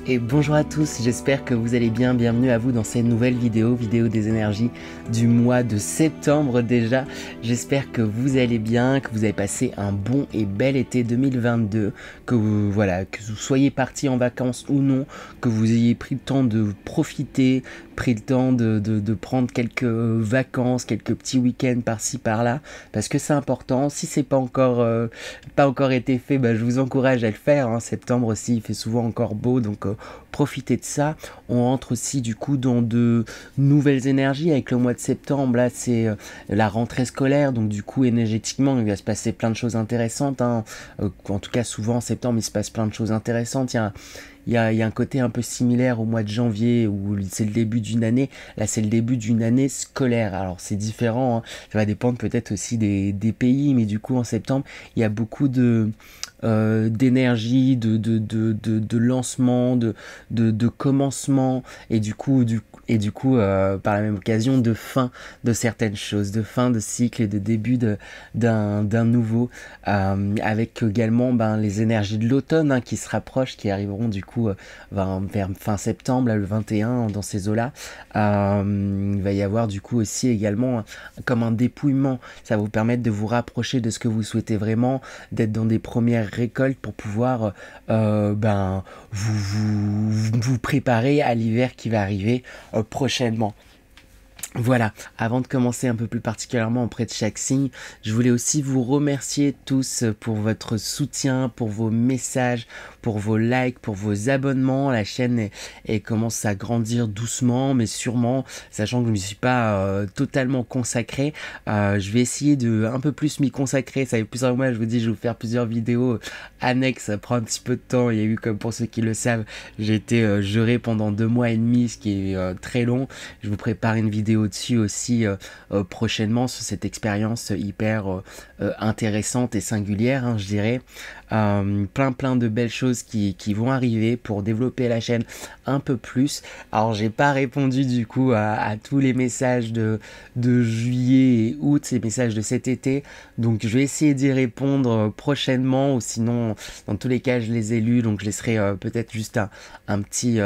Et bonjour à tous, j'espère que vous allez bien, bienvenue à vous dans cette nouvelle vidéo des énergies du mois de septembre déjà. J'espère que vous allez bien, que vous avez passé un bon et bel été 2022, que vous soyez partis en vacances ou non, que vous ayez pris le temps de profiter, pris le temps de prendre quelques vacances, quelques petits week-ends par-ci par-là, parce que c'est important. Si c'est pas encore été fait, je vous encourage à le faire, hein. Septembre aussi, il fait souvent encore beau, donc profitez de ça. On entre aussi du coup dans de nouvelles énergies avec le mois de septembre. Là, c'est la rentrée scolaire, donc du coup énergétiquement il va se passer plein de choses intéressantes, hein. En tout cas souvent en septembre il se passe plein de choses intéressantes. Il y a un côté un peu similaire au mois de janvier où c'est le début d'une année. Là, c'est le début d'une année scolaire. Alors, c'est différent, hein. Ça va dépendre peut-être aussi des pays, mais du coup, en septembre, il y a beaucoup d'énergie, de lancement, de commencement, et du coup, par la même occasion, de fin de certaines choses, de fin de cycle et de début d'un nouveau, avec également les énergies de l'automne, hein, qui se rapprochent, qui arriveront du coup vers fin septembre, là, le 21, dans ces eaux-là. Il va y avoir du coup aussi également comme un dépouillement. Ça va vous permettre de vous rapprocher de ce que vous souhaitez vraiment, d'être dans des premières récoltes pour pouvoir vous préparer à l'hiver qui va arriver prochainement. Voilà, avant de commencer un peu plus particulièrement auprès de chaque signe, je voulais aussi vous remercier tous pour votre soutien, pour vos messages, pour vos likes, pour vos abonnements. La chaîne commence à grandir doucement, mais sûrement, sachant que je ne me suis pas totalement consacré. Je vais essayer de un peu plus m'y consacrer. Ça fait plusieurs mois, je vous dis, je vais vous faire plusieurs vidéos annexes. Ça prend un petit peu de temps. Il y a eu, comme pour ceux qui le savent, j'ai été juré pendant 2 mois et demi, ce qui est très long. Je vous prépare une vidéo dessus aussi prochainement sur cette expérience hyper intéressante et singulière, hein, je dirais. Plein de belles choses qui vont arriver pour développer la chaîne un peu plus. Alors j'ai pas répondu du coup à tous les messages de juillet et août, ces messages de cet été, donc je vais essayer d'y répondre prochainement, ou sinon dans tous les cas je les ai lus, donc je laisserai peut-être juste un petit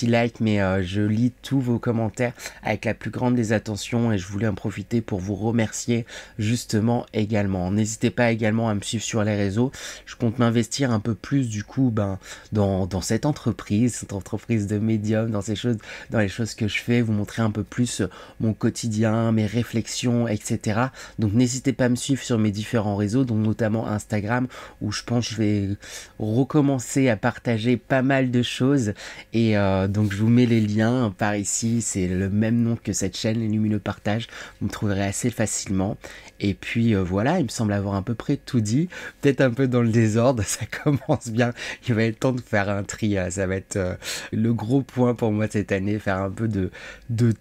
like, mais je lis tous vos commentaires avec la plus grande des attentions, et je voulais en profiter pour vous remercier justement également. N'hésitez pas également à me suivre sur les réseaux. Je compte m'investir un peu plus du coup dans cette entreprise de médium, dans les choses que je fais, vous montrer un peu plus mon quotidien, mes réflexions, etc. Donc n'hésitez pas à me suivre sur mes différents réseaux, donc notamment Instagram, où je pense que je vais recommencer à partager pas mal de choses, et donc je vous mets les liens par ici. C'est le même nom que cette chaîne, Les Lumineux Partage, vous me trouverez assez facilement. Et puis voilà, il me semble avoir à peu près tout dit, peut-être un peu dans le désordre, ça commence bien, il va être temps de faire un tri, ça va être le gros point pour moi cette année, faire un peu de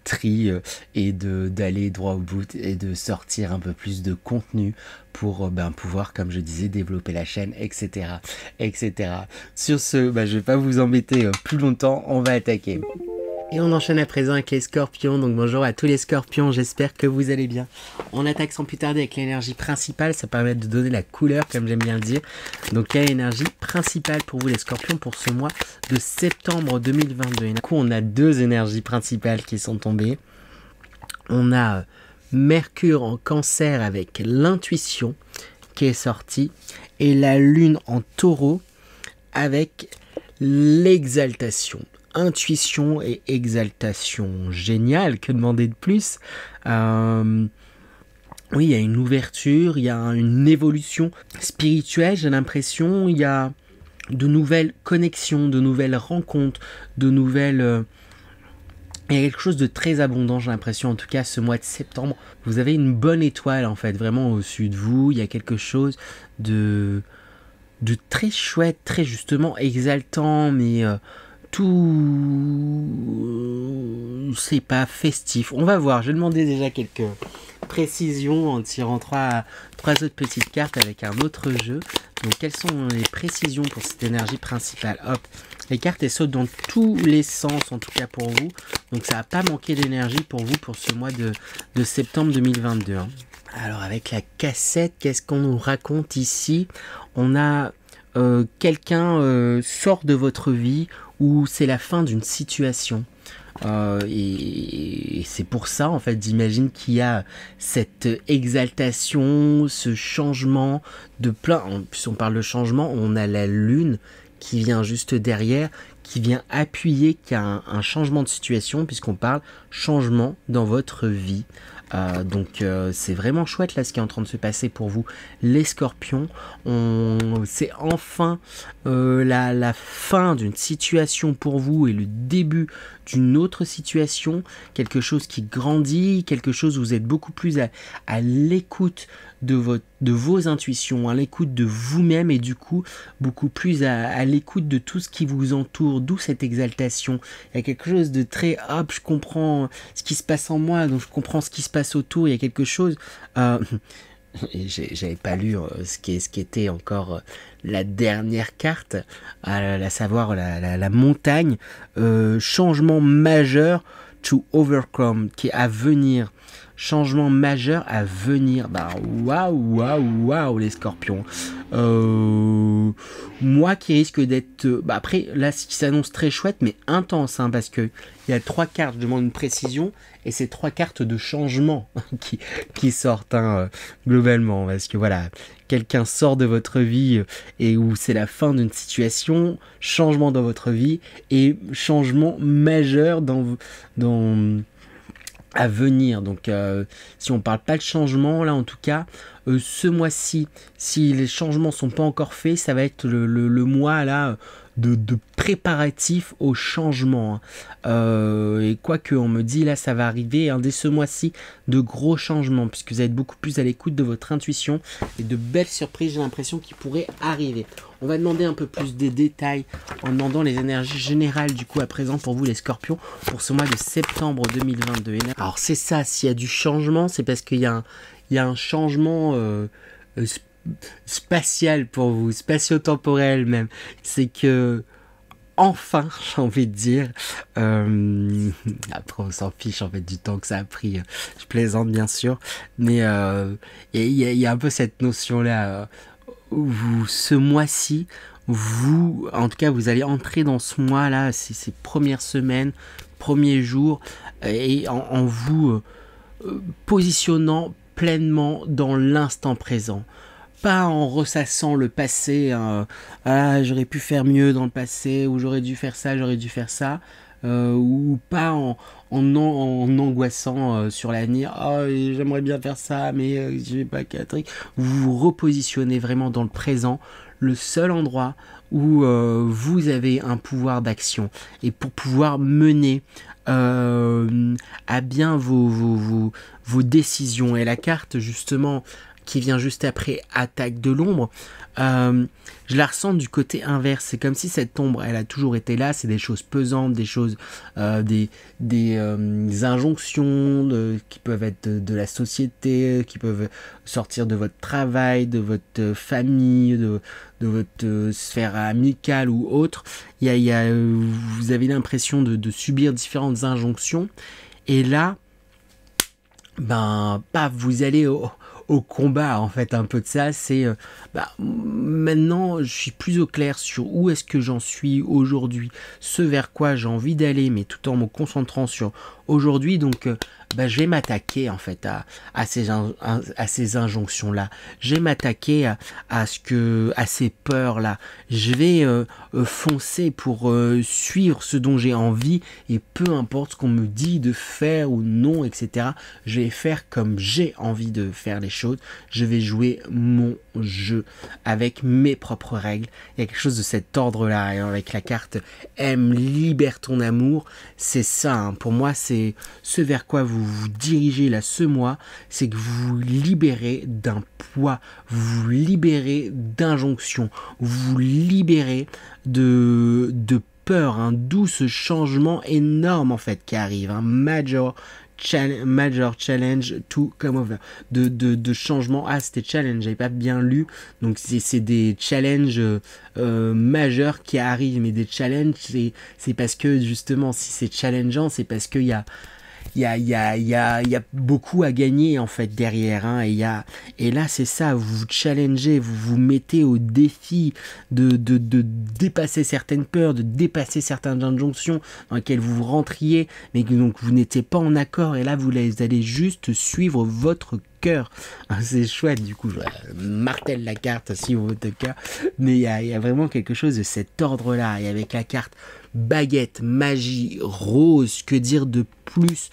tri, et d'aller droit au but et de sortir un peu plus de contenu pour pouvoir, comme je disais, développer la chaîne, etc. Sur ce, je vais pas vous embêter plus longtemps, on va attaquer. Et on enchaîne à présent avec les scorpions, donc bonjour à tous les scorpions, j'espère que vous allez bien. On attaque sans plus tarder avec l'énergie principale, ça permet de donner la couleur, comme j'aime bien le dire. Donc il y a l'énergie principale pour vous les scorpions pour ce mois de septembre 2022. Et du coup on a 2 énergies principales qui sont tombées. On a Mercure en cancer avec l'intuition qui est sortie, et la lune en taureau avec l'exaltation. Intuition et exaltation, génial, que demander de plus? Oui, il y a une ouverture, il y a une évolution spirituelle, j'ai l'impression, il y a de nouvelles connexions, de nouvelles rencontres, de nouvelles... Il y a quelque chose de très abondant, j'ai l'impression, en tout cas ce mois de septembre. Vous avez une bonne étoile en fait, vraiment au-dessus de vous, il y a quelque chose de très chouette, très justement exaltant, mais... c'est pas festif. On va voir, je vais demander déjà quelques précisions en tirant trois autres petites cartes avec un autre jeu. Donc quelles sont les précisions pour cette énergie principale? Hop, les cartes elles sautent dans tous les sens, en tout cas pour vous. Donc ça va pas manquer d'énergie pour vous pour ce mois de septembre 2022, hein. Alors avec la cassette, qu'est-ce qu'on nous raconte ici? On a quelqu'un sort de votre vie, ou c'est la fin d'une situation. Et c'est pour ça, en fait, j'imagine qu'il y a cette exaltation, ce changement de plein. En plus, on parle de changement, on a la lune qui vient juste derrière, qui vient appuyer qu'il y a un changement de situation, puisqu'on parle changement dans votre vie. Donc c'est vraiment chouette là ce qui est en train de se passer pour vous les scorpions. C'est enfin la fin d'une situation pour vous et le début d'une autre situation, quelque chose qui grandit, quelque chose où vous êtes beaucoup plus à l'écoute de vos intuitions, à l'écoute de vous-même et du coup beaucoup plus à l'écoute de tout ce qui vous entoure, d'où cette exaltation. Il y a quelque chose de très hop, je comprends ce qui se passe en moi, donc je comprends ce qui se passe autour, il y a quelque chose j'avais pas lu ce qui était encore la dernière carte, à savoir la montagne, changement majeur to overcome, qui est à venir. Changement majeur à venir. Bah waouh les scorpions. Moi qui risque d'être... après là ce qui s'annonce très chouette mais intense hein, parce que il y a 3 cartes, je demande une précision, et c'est 3 cartes de changement qui sortent hein, globalement, parce que voilà, quelqu'un sort de votre vie et où c'est la fin d'une situation, changement dans votre vie et changement majeur à venir. Donc si on parle pas de changement là en tout cas ce mois-ci, si les changements sont pas encore faits, ça va être le mois là de préparatifs au changement hein. Et quoi qu'on me dit là ça va arriver hein, dès ce mois-ci, de gros changements puisque vous êtes beaucoup plus à l'écoute de votre intuition et de belles surprises j'ai l'impression qui pourraient arriver. On va demander un peu plus des détails en demandant les énergies générales du coup à présent pour vous les scorpions pour ce mois de septembre 2022. Alors c'est ça, s'il y a du changement c'est parce qu'il y a un changement spatial pour vous, spatio-temporel même. C'est que enfin, j'ai envie de dire, après on s'en fiche en fait du temps que ça a pris, je plaisante bien sûr, mais il y a un peu cette notion là où ce mois-ci, vous, en tout cas vous allez entrer dans ce mois là, ces premières semaines, premiers jours, et en vous positionnant pleinement dans l'instant présent. Pas en ressassant le passé, ah, j'aurais pu faire mieux dans le passé, ou j'aurais dû faire ça, ou pas en angoissant sur l'avenir, oh, j'aimerais bien faire ça, mais je vais pas Catherine. Vous vous repositionnez vraiment dans le présent, le seul endroit où vous avez un pouvoir d'action, et pour pouvoir mener à bien vos décisions. Et la carte justement qui vient juste après attaque de l'ombre, je la ressens du côté inverse. C'est comme si cette ombre elle a toujours été là, c'est des choses pesantes, des choses des injonctions qui peuvent être de la société, qui peuvent sortir de votre travail, de votre famille, de votre sphère amicale ou autre. Vous avez l'impression de subir différentes injonctions et là vous allez au combat en fait un peu de ça. C'est maintenant je suis plus au clair sur où est-ce que j'en suis aujourd'hui, ce vers quoi j'ai envie d'aller, mais tout en me concentrant sur aujourd'hui. Donc je vais m'attaquer en fait à ces injonctions là, je vais m'attaquer à ces peurs là, je vais foncer pour suivre ce dont j'ai envie, et peu importe ce qu'on me dit de faire ou non, etc., je vais faire comme j'ai envie de faire les choses, je vais jouer mon jeu avec mes propres règles. Il y a quelque chose de cet ordre là avec la carte aime, libère ton amour. C'est ça hein. Pour moi c'est ce vers quoi vous vous dirigez là ce mois, c'est que vous vous libérez d'un poids, vous vous libérez d'injonctions, vous vous libérez de peur, d'où ce changement énorme en fait qui arrive, un major challenge to come over, de changement. Ah c'était challenge, j'avais pas bien lu, donc c'est des challenges majeurs qui arrivent, mais des challenges c'est parce que justement si c'est challengeant c'est parce qu'il y il y a beaucoup à gagner en fait derrière, hein, et là c'est ça, vous vous challengez, vous vous mettez au défi de dépasser certaines peurs, de dépasser certaines injonctions dans lesquelles vous rentriez, mais que donc vous n'étiez pas en accord, et là vous allez juste suivre votre cœur. C'est chouette, du coup je martèle la carte, suivre votre cœur, mais il y a vraiment quelque chose de cet ordre là, et avec la carte baguette, magie, rose, que dire de plus,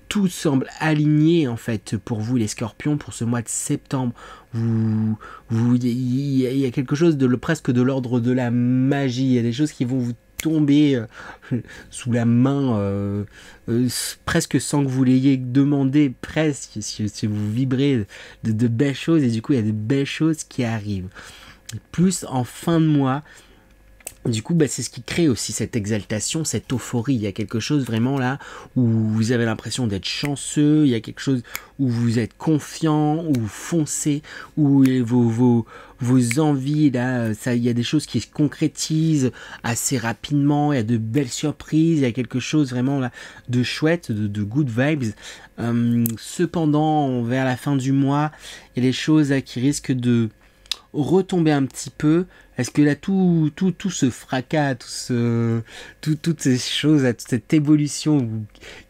tout semble aligné en fait pour vous les scorpions pour ce mois de septembre. Il y a quelque chose presque de l'ordre de la magie, il y a des choses qui vont vous tomber sous la main presque sans que vous l'ayez demandé, presque si vous vibrez de belles choses, et du coup il y a de belles choses qui arrivent. Plus en fin de mois, du coup, c'est ce qui crée aussi cette exaltation, cette euphorie. Il y a quelque chose vraiment là où vous avez l'impression d'être chanceux, il y a quelque chose où vous êtes confiant, où vous foncez, où vos envies, là, il y a des choses qui se concrétisent assez rapidement, il y a de belles surprises, il y a quelque chose vraiment là de chouette, de good vibes. Cependant, vers la fin du mois, il y a des choses là, qui risquent de retomber un petit peu. Est-ce que là tout ce fracas, toutes ces choses, toute cette évolution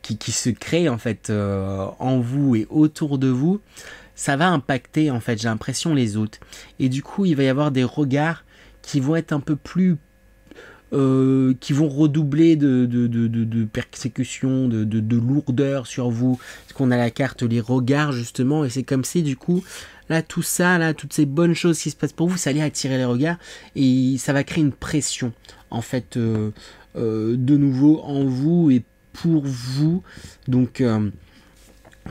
qui se crée en fait en vous et autour de vous, ça va impacter en fait, j'ai l'impression, les autres. Et du coup, il va y avoir des regards qui vont être un peu plus qui vont redoubler de persécution, de lourdeur sur vous. Parce qu'on a la carte les regards justement, et c'est comme si du coup là tout ça, là toutes ces bonnes choses qui se passent pour vous, ça allait attirer les regards, et ça va créer une pression en fait de nouveau en vous et pour vous. Donc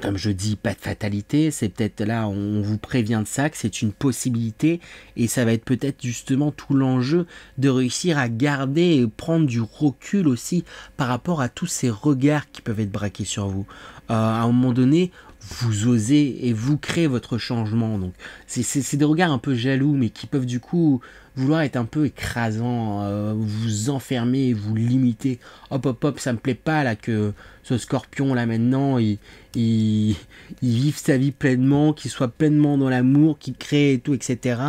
comme je dis, pas de fatalité, c'est peut-être là, on vous prévient de ça, que c'est une possibilité, et ça va être peut-être justement tout l'enjeu de réussir à garder et prendre du recul aussi par rapport à tous ces regards qui peuvent être braqués sur vous. À un moment donné, vous osez et vous créez votre changement. Donc c'est des regards un peu jaloux, mais qui peuvent du coup vouloir être un peu écrasants, vous enfermer, vous limiter. Hop, ça me plaît pas là que ce scorpion là maintenant il vive sa vie pleinement, qu'il soit pleinement dans l'amour, qu'il crée et tout, etc.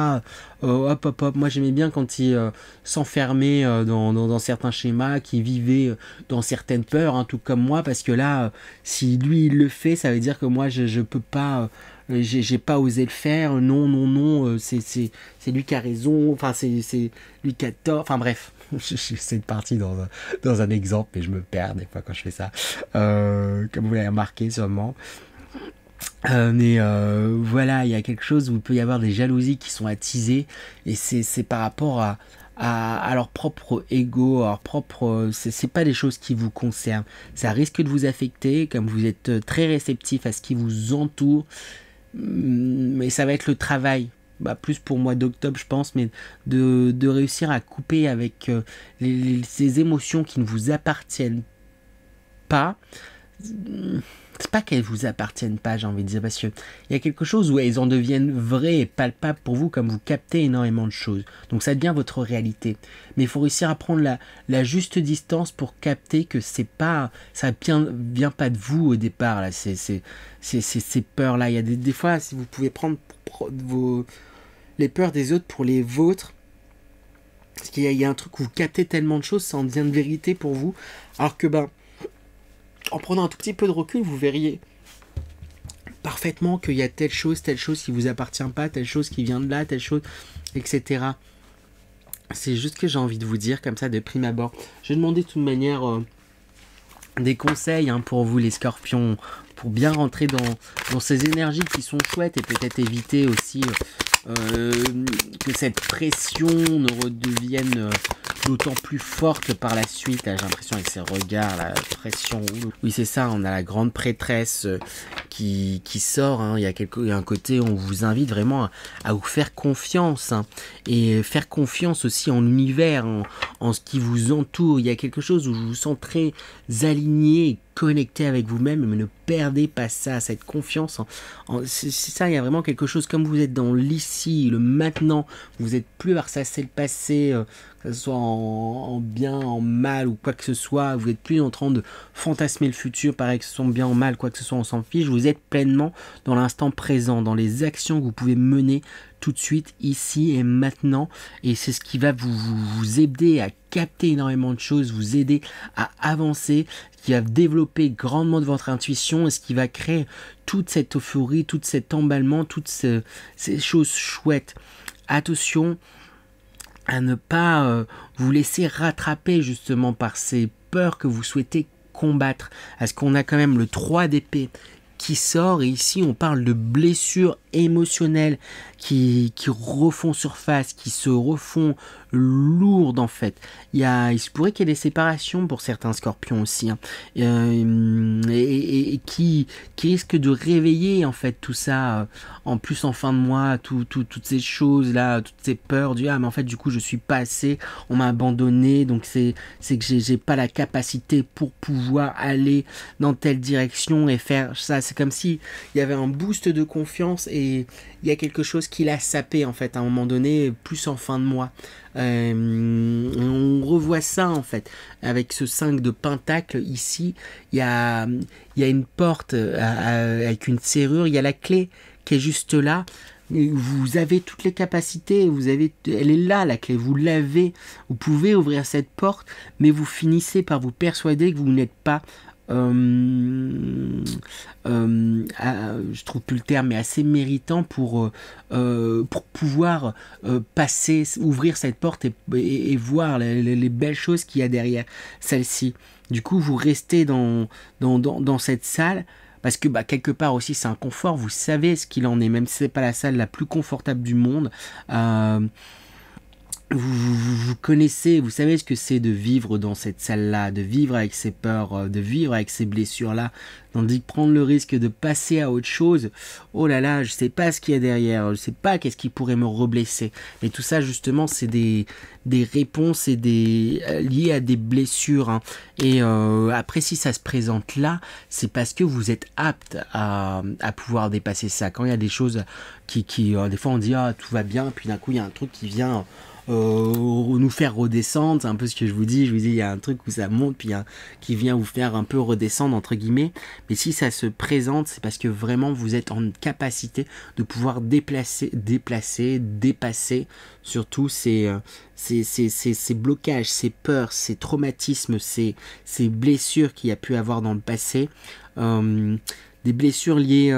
Hop, moi j'aimais bien quand il s'enfermait dans certains schémas, qu'il vivait dans certaines peurs, hein, tout comme moi, parce que là, si lui il le fait, ça veut dire que moi je peux pas, j'ai pas osé le faire, non, c'est lui qui a raison, enfin c'est lui qui a tort, enfin bref. C'est parti dans un exemple, et je me perds des fois quand je fais ça, comme vous l'avez remarqué sûrement. Mais voilà, il y a quelque chose où il peut y avoir des jalousies qui sont attisées, et c'est par rapport à leur propre ego, à leur propre, c'est pas des choses qui vous concernent. Ça risque de vous affecter, comme vous êtes très réceptif à ce qui vous entoure, mais ça va être le travail. Plus pour le mois d'octobre je pense, mais de réussir à couper avec ces émotions qui ne vous appartiennent pas. C'est pas qu'elles vous appartiennent pas, j'ai envie de dire, parce qu'il y a quelque chose où elles en deviennent vraies et palpables pour vous, comme vous captez énormément de choses. Donc ça devient votre réalité. Mais il faut réussir à prendre la juste distance pour capter que c'est pas, ça vient pas de vous au départ, là. C'est ces peurs-là. Il y a des fois, si vous pouvez prendre les peurs des autres pour les vôtres, parce qu'il y a un truc où vous captez tellement de choses, ça en devient de vérité pour vous, alors que en prenant un tout petit peu de recul, vous verriez parfaitement qu'il y a telle chose qui vous appartient pas, telle chose qui vient de là, telle chose, etc. C'est juste que j'ai envie de vous dire comme ça de prime abord. Je vais demander de toute manière des conseils pour vous les scorpions, pour bien rentrer dans ces énergies qui sont chouettes, et peut-être éviter aussi que cette pression ne redevienne d'autant plus forte par la suite. Là, j'ai l'impression avec ces regards, la pression. Oui, c'est ça, on a la grande prêtresse qui sort, hein. Il y a un côté où on vous invite vraiment à vous faire confiance, hein, et faire confiance aussi en l'univers, en ce qui vous entoure. Il y a quelque chose où je vous sens très aligné et connecté avec vous-même, mais ne perdez pas ça, cette confiance. C'est ça, il y a vraiment quelque chose, comme vous êtes dans l'ici, le maintenant, vous n'êtes plus à ressasser le passé, que ce soit en bien, en mal ou quoi que ce soit, vous n'êtes plus en train de fantasmer le futur, pareil que ce soit bien ou mal, quoi que ce soit, on s'en fiche, vous êtes pleinement dans l'instant présent, dans les actions que vous pouvez mener tout de suite, ici et maintenant, et c'est ce qui va vous aider à capter énormément de choses, vous aider à avancer, qui va développer grandement de votre intuition et ce qui va créer toute cette euphorie, tout cet emballement, toutes ces choses chouettes. Attention à ne pas vous laisser rattraper justement par ces peurs que vous souhaitez combattre. Parce qu'on a quand même le 3 d'épée qui sort, et ici on parle de blessures émotionnelles qui refont surface, qui se refont lourdes en fait. Il se pourrait qu'il y ait des séparations pour certains scorpions aussi, hein, et qui risquent de réveiller en fait tout ça, en plus en fin de mois, toutes ces choses là, toutes ces peurs du mais en fait du coup je suis pas assez, on m'a abandonné, donc c'est que j'ai pas la capacité pour pouvoir aller dans telle direction et faire ça. C'est comme si il y avait un boost de confiance et il y a quelque chose qui l'a sapé en fait à un moment donné, plus en fin de mois. On revoit ça en fait avec ce 5 de pentacle ici. Il y a une porte avec une serrure, il y a la clé qui est juste là. Vous avez toutes les capacités, elle est là la clé, vous l'avez, vous pouvez ouvrir cette porte, mais vous finissez par vous persuader que vous n'êtes pas je trouve plus le terme, mais assez méritant pour pouvoir ouvrir cette porte et voir les belles choses qu'il y a derrière celle-ci. Du coup, vous restez dans cette salle, parce que quelque part aussi c'est un confort, vous savez ce qu'il en est, même si c'est pas la salle la plus confortable du monde. Vous connaissez, vous savez ce que c'est de vivre dans cette salle-là, de vivre avec ses peurs, de vivre avec ces blessures-là, tandis que prendre le risque de passer à autre chose, oh là là, je sais pas ce qu'il y a derrière, je sais pas qu'est-ce qui pourrait me reblesser. Et tout ça, justement, c'est des réponses et liées à des blessures, hein. Et après, si ça se présente là, c'est parce que vous êtes apte à pouvoir dépasser ça. Quand il y a des choses qui des fois on dit tout va bien, puis d'un coup il y a un truc qui vient nous faire redescendre, c'est un peu ce que je vous dis, il y a un truc où ça monte, puis qui vient vous faire un peu redescendre entre guillemets, mais si ça se présente, c'est parce que vraiment vous êtes en capacité de pouvoir dépasser surtout ces blocages, ces peurs, ces traumatismes, ces blessures qu'il y a pu avoir dans le passé, des blessures liées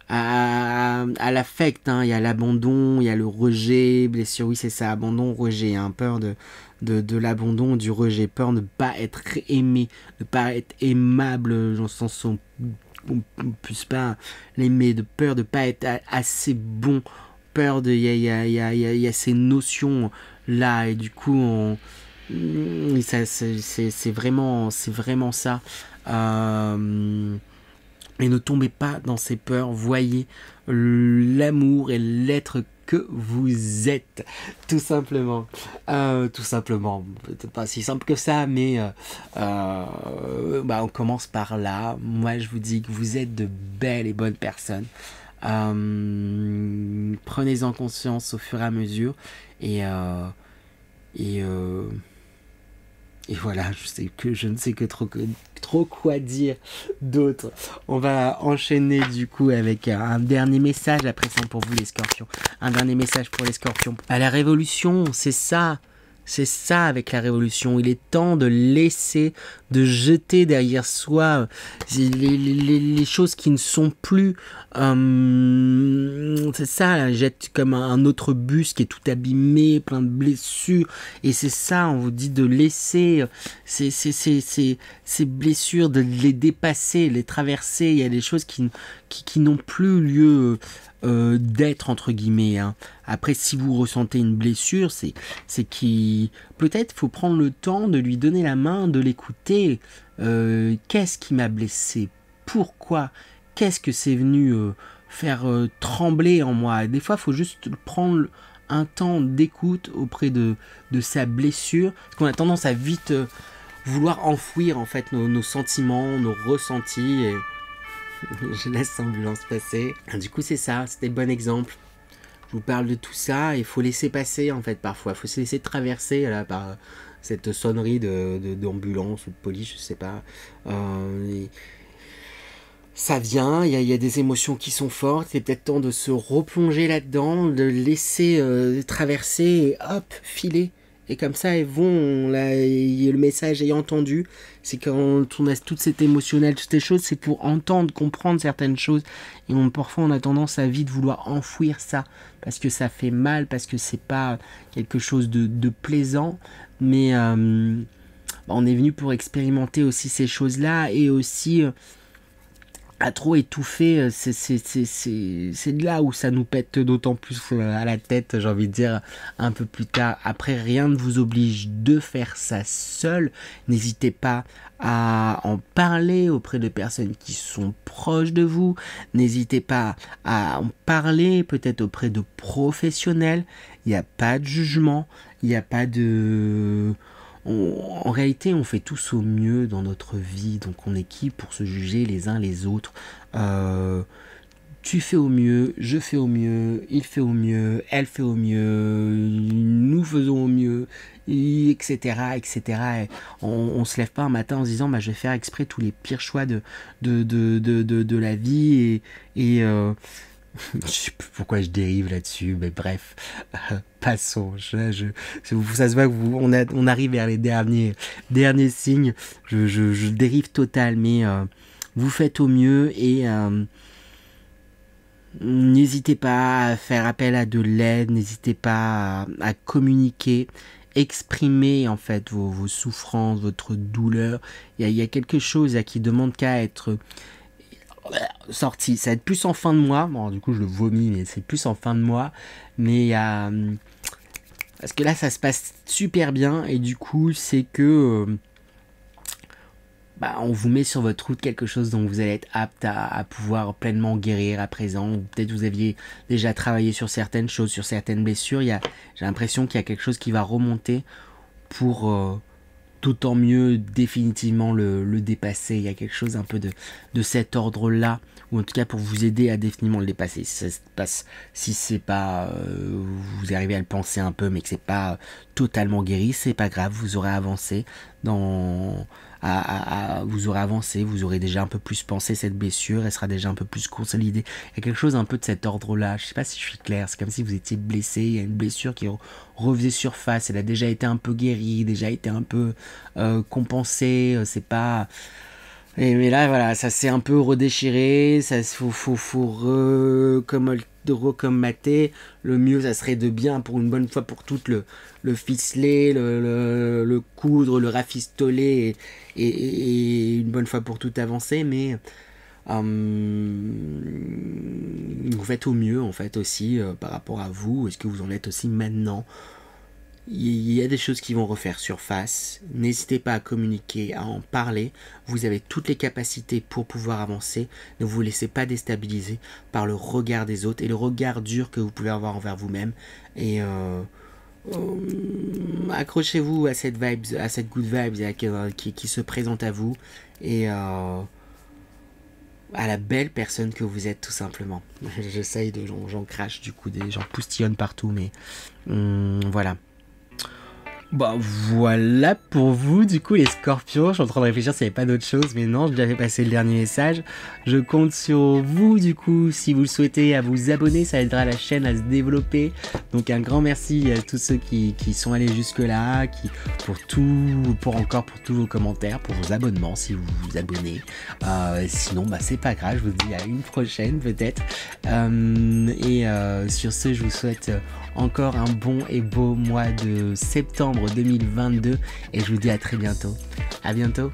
à l'affect, hein. Il y a l'abandon, il y a le rejet, blessure, oui c'est ça, abandon, rejet, hein, peur de l'abandon, du rejet, peur de ne pas être aimé, de ne pas être aimable, dans le sens où on ne puisse pas l'aimer, de peur de ne pas être assez bon, peur de, il y a ces notions là, et du coup c'est vraiment ça. Et ne tombez pas dans ces peurs, voyez l'amour et l'être que vous êtes, tout simplement. Peut-être pas si simple que ça, mais on commence par là. Moi, je vous dis que vous êtes de belles et bonnes personnes. Prenez-en conscience au fur et à mesure, et voilà, je ne sais que trop quoi dire d'autre. On va enchaîner du coup avec un dernier message à présent pour vous les scorpions. Un dernier message pour les scorpions. À la révolution, c'est ça avec la révolution. Il est temps de laisser, de jeter derrière soi les choses qui ne sont plus. C'est ça, là, jette comme un autre bus qui est tout abîmé, plein de blessures. Et c'est ça, on vous dit de laisser ces blessures, de les dépasser, les traverser. Il y a des choses qui n'ont plus lieu d'être, entre guillemets, hein. Après, si vous ressentez une blessure, c'est qui peut-être faut prendre le temps de lui donner la main, de l'écouter. Qu'est-ce qui m'a blessé? Pourquoi? qu'est-ce que c'est venu faire trembler en moi. Des fois, il faut juste prendre un temps d'écoute auprès de sa blessure, parce qu'on a tendance à vite vouloir enfouir en fait nos sentiments, nos ressentis, et je laisse l'ambulance passer. Du coup, c'est ça, c'était le bon exemple. Je vous parle de tout ça, et il faut laisser passer en fait parfois, il faut se laisser traverser là, par cette sonnerie d'ambulance ou de police, je sais pas. Ça vient, il y a des émotions qui sont fortes, c'est peut-être temps de se replonger là-dedans, de laisser traverser et hop, filer. Et comme ça, elles vont, là, le message est entendu. C'est quand on a toute cette émotionnelle, toutes ces choses, c'est pour entendre, comprendre certaines choses. Et parfois, on a tendance à vite vouloir enfouir ça, parce que ça fait mal, parce que c'est pas quelque chose de plaisant. Mais on est venu pour expérimenter aussi ces choses-là, et aussi... à trop étouffer, c'est de là où ça nous pète d'autant plus à la tête, j'ai envie de dire, un peu plus tard. Après, rien ne vous oblige de faire ça seul. N'hésitez pas à en parler auprès de personnes qui sont proches de vous. N'hésitez pas à en parler peut-être auprès de professionnels. Il n'y a pas de jugement, il n'y a pas de... En réalité, on fait tous au mieux dans notre vie, donc on est qui pour se juger les uns les autres. Tu fais au mieux, je fais au mieux, il fait au mieux, elle fait au mieux, nous faisons au mieux, etc. etc. Et on se lève pas un matin en se disant je vais faire exprès tous les pires choix de la vie et je sais plus pourquoi je dérive là-dessus, mais bref, passons. Ça se voit on arrive vers les derniers signes. Je dérive total, mais vous faites au mieux et n'hésitez pas à faire appel à de l'aide, n'hésitez pas à communiquer, exprimer en fait vos souffrances, votre douleur. Il y a quelque chose qui demande qu'à être sorti. Ça va être plus en fin de mois. Bon, du coup, je le vomis, mais c'est plus en fin de mois. Mais parce que là, ça se passe super bien. Et du coup, c'est que on vous met sur votre route quelque chose dont vous allez être apte à pouvoir pleinement guérir à présent. Ou peut-être vous aviez déjà travaillé sur certaines choses, sur certaines blessures. J'ai l'impression qu'il y a quelque chose qui va remonter pour... d'autant mieux définitivement le dépasser. Il y a quelque chose un peu de cet ordre-là, ou en tout cas pour vous aider à définitivement le dépasser. Si ça se passe, si c'est pas, vous arrivez à le penser un peu, mais que c'est pas totalement guéri, c'est pas grave, vous aurez avancé vous aurez avancé, vous aurez déjà un peu plus pensé cette blessure, elle sera déjà un peu plus consolidée. Il y a quelque chose un peu de cet ordre-là. Je sais pas si je suis clair, c'est comme si vous étiez blessé, il y a une blessure qui refaisait surface, elle a déjà été un peu guérie, déjà été un peu compensée, c'est pas... Mais là, voilà, ça s'est un peu redéchiré, ça faut recommater. Le mieux, ça serait de bien, pour une bonne fois pour toutes, le ficeler, le coudre, le rafistoler, et une bonne fois pour toutes avancer, mais vous faites au mieux, en fait, aussi, par rapport à vous. Est-ce que vous en êtes aussi maintenant ? Il y a des choses qui vont refaire surface. N'hésitez pas à communiquer, à en parler. Vous avez toutes les capacités pour pouvoir avancer. Ne vous laissez pas déstabiliser par le regard des autres et le regard dur que vous pouvez avoir envers vous-même. Et accrochez-vous à cette vibe, à cette good vibe qui se présente à vous, et à la belle personne que vous êtes, tout simplement. J'essaye j'en crache du coup, j'en poustillonne partout, mais voilà. Voilà pour vous, du coup, les scorpions. Je suis en train de réfléchir s'il n'y avait pas d'autre chose, mais non, j'ai déjà fait passer le dernier message. Je compte sur vous, du coup, si vous le souhaitez, à vous abonner, ça aidera la chaîne à se développer. Donc un grand merci à tous ceux qui sont allés jusque là, pour tous vos commentaires, pour vos abonnements si vous vous abonnez. Sinon, c'est pas grave, je vous dis à une prochaine peut-être. Sur ce, je vous souhaite encore un bon et beau mois de septembre 2022 et je vous dis à très bientôt. À bientôt.